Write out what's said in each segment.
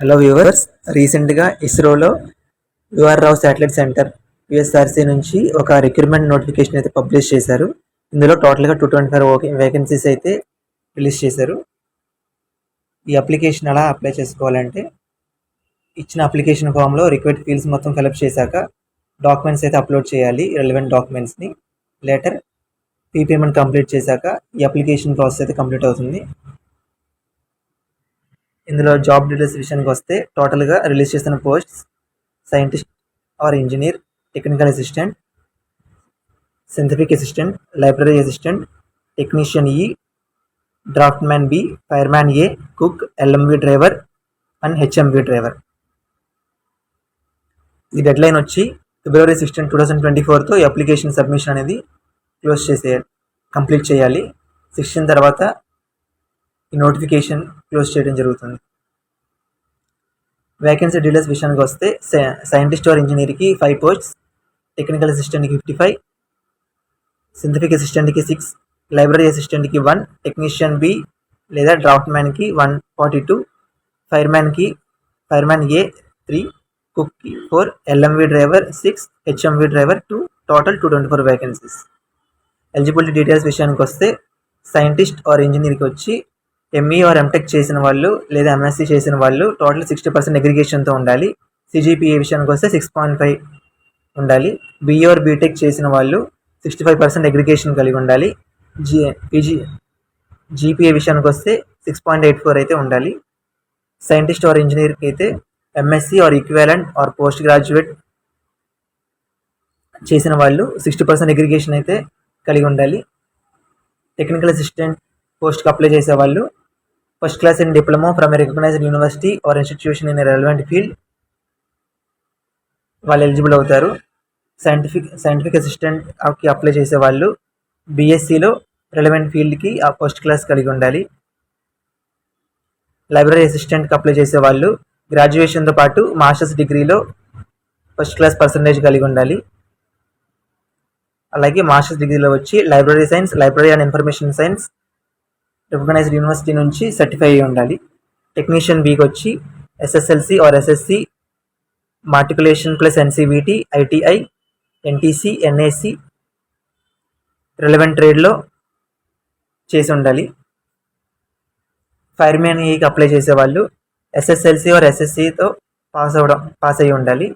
Hello viewers, రీసెంట్గా ఇస్రోలో you are రావు satellite centre యుఎస్ఆర్సీ నుంచి ఒక రిక్రూట్మెంట్ నోటిఫికేషన్ అయితే పబ్లిష్ చేశారు. ఇందులో టోటల్గా 225 వేకెన్సీస్ అయితే రిలీజ్ చేశారు. ఈ అప్లికేషన్ ఎలా అప్లై చేసుకోవాలంటే, ఇచ్చిన అప్లికేషన్ ఫామ్లో రిక్వైర్డ్ ఫీల్డ్స్ మొత్తం ఫిలప్ చేశాక డాక్యుమెంట్స్ అయితే అప్లోడ్ చేయాలి. రెలవెంట్ డాక్యుమెంట్స్ని లేటర్ ఫీ పేమెంట్ కంప్లీట్ చేశాక ఈ అప్లికేషన్ ప్రాసెస్ అయితే కంప్లీట్ అవుతుంది. ఇందులో జాబ్ డీటెయిల్స్ విషయానికి వస్తే, టోటల్గా రిలీజ్ చేసిన posts scientist or engineer, technical assistant, scientific assistant, library assistant, technician ఈ, draughtsman B, fireman A, cook, LMV driver and HMV driver. ఈ డెడ్లైన్ వచ్చి February 16, 2024తో ఈ అప్లికేషన్ సబ్మిషన్ అనేది కంప్లీట్ చేయాలి. 16 తర్వాత ఈ నోటిఫికేషన్ క్లోజ్ చేయడం జరుగుతుంది. వేకెన్సీ డీటెయిల్స్ విషయానికి వస్తే, సైంటిస్ట్ ఆర్ ఇంజనీర్కి 5 పోస్ట్స్, టెక్నికల్ అసిస్టెంట్కి 55, సైంటిఫిక్ అసిస్టెంట్కి 6, లైబ్రరీ అసిస్టెంట్కి 1, టెక్నీషియన్ బి లేదా డ్రాఫ్ట్మ్యాన్కి 142, ఫైర్మ్యాన్ ఏ 3, కుక్కి 4, LMV driver 6, HMV driver 2, total 224 vacancies. Eligibility details విషయానికి వస్తే, సైంటిస్ట్ ఆర్ ఇంజనీర్కి వచ్చి ఎంఈ ఆర్ ఎంటెక్ చేసిన వాళ్ళు లేదా ఎంఎస్సీ చేసిన వాళ్ళు టోటల్ 60% అగ్రిగేషన్తో ఉండాలి. సిజిపిఏ విషయానికి వస్తే 6.5 ఉండాలి. బీఈ ఆర్ బీటెక్ చేసిన వాళ్ళు 65% అగ్రిగేషన్ కలిగి ఉండాలి. జీపీఏ విషయానికి వస్తే 6.84 అయితే ఉండాలి. సైంటిస్ట్ ఆర్ ఇంజనీర్కి అయితే MSc or equivalent or post graduate చేసిన వాళ్ళు 60% అగ్రిగేషన్ అయితే కలిగి ఉండాలి. టెక్నికల్ అసిస్టెంట్ పోస్ట్కి అప్లై చేసే వాళ్ళు first class in diploma from a recognized university or institution in a relevant field వాళ్ళు ఎలిజిబుల్ అవుతారు. సైంటిఫిక్ అసిస్టెంట్కి అప్లై చేసే వాళ్ళు బీఎస్సీలో రెలవెంట్ ఫీల్డ్కి ఆ ఫస్ట్ క్లాస్ కలిగి ఉండాలి. లైబ్రరీ అసిస్టెంట్కి అప్లై చేసే వాళ్ళు గ్రాడ్యుయేషన్తో పాటు మాస్టర్స్ డిగ్రీలో ఫస్ట్ క్లాస్ పర్సంటేజ్ కలిగి ఉండాలి. అలాగే మాస్టర్స్ డిగ్రీలో వచ్చి library science, library and information science recognised university నుంచి సర్టిఫై అయి ఉండాలి. టెక్నీషియన్ బీకి వచ్చి SSLC or SSC, matriculation plus NCVT, ITI, NTC, NAC relevant ట్రేడ్లో చేసి ఉండాలి. ఫైర్మ్యాన్ ఏకి అప్లై చేసేవాళ్ళు ఎస్ఎస్ఎల్సి ఆర్ ఎస్ఎస్సితో పాస్ అయి ఉండాలి.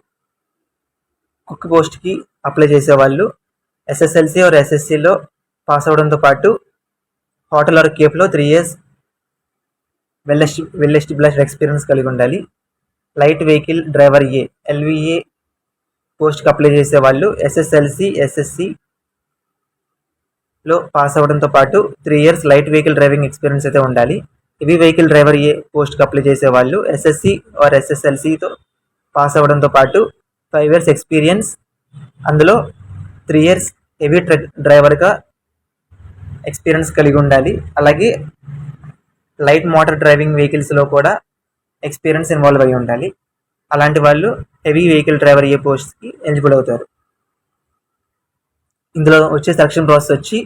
కుక్ పోస్ట్కి అప్లై చేసేవాళ్ళు ఎస్ఎస్ఎల్సి ఆర్ ఎస్ఎస్సిలో పాస్ అవడంతో పాటు హోటల్ ఆర్ కేఫ్లో 3 years వెల్ ఎస్టాబ్లిష్డ్ ఎక్స్పీరియన్స్ కలిగి ఉండాలి. Light vehicle driver A, LVA పోస్ట్కి అప్లై చేసే వాళ్ళు ఎస్ఎస్ఎల్సి ఎస్ఎస్సిలో పాస్ అవ్వడంతో పాటు 3 years light vehicle driving experience అయితే ఉండాలి. హెవీ వెహికల్ డ్రైవర్ ఏ పోస్ట్కి అప్లై చేసే వాళ్ళు ఎస్ఎస్సి ఆర్ ఎస్ఎస్ఎల్సితో పాస్ అవ్వడంతో పాటు 5 years ఎక్స్పీరియన్స్, అందులో 3 years హెవీ ట్రక్ డ్రైవర్గా ఎక్స్పీరియన్స్ కలిగి ఉండాలి. అలాగే లైట్ మోటార్ డ్రైవింగ్ వెహికల్స్లో కూడా ఎక్స్పీరియన్స్ ఇన్వాల్వ్ అయి ఉండాలి. అలాంటి వాళ్ళు హెవీ వెహికల్ డ్రైవర్ ఏ పోస్ట్కి ఎలిజిబుల్ అవుతారు. ఇందులో వచ్చే సెలక్షన్ ప్రాసెస్ వచ్చి,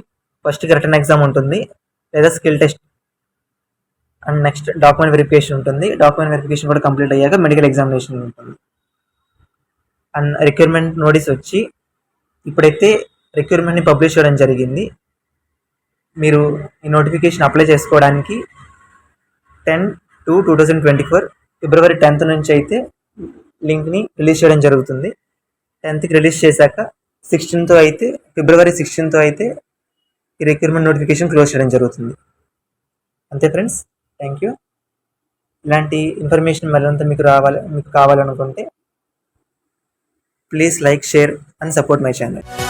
ఫస్ట్కి రిటర్న్ ఎగ్జామ్ ఉంటుంది లేదా skill test and next document verification ఉంటుంది. డాక్యుమెంట్ వెరిఫికేషన్ కూడా కంప్లీట్ అయ్యాక మెడికల్ ఎగ్జామినేషన్ ఉంటుంది. అండ్ రిక్రూట్మెంట్ నోటీస్ వచ్చి ఇప్పుడైతే రిక్రూట్మెంట్ని పబ్లిష్ చేయడం జరిగింది. మీరు ఈ నోటిఫికేషన్ అప్లై చేసుకోవడానికి 10/2/2024 February 10th నుంచి అయితే లింక్ని రిలీజ్ చేయడం జరుగుతుంది. 10th రిలీజ్ చేశాక February 16th అయితే ఈ రిక్రూట్మెంట్ నోటిఫికేషన్ క్లోజ్ చేయడం జరుగుతుంది. అంతే ఫ్రెండ్స్, థ్యాంక్ యూ. ఇలాంటి ఇన్ఫర్మేషన్ మరింత మీకు కావాలనుకుంటే please like, share and support my channel.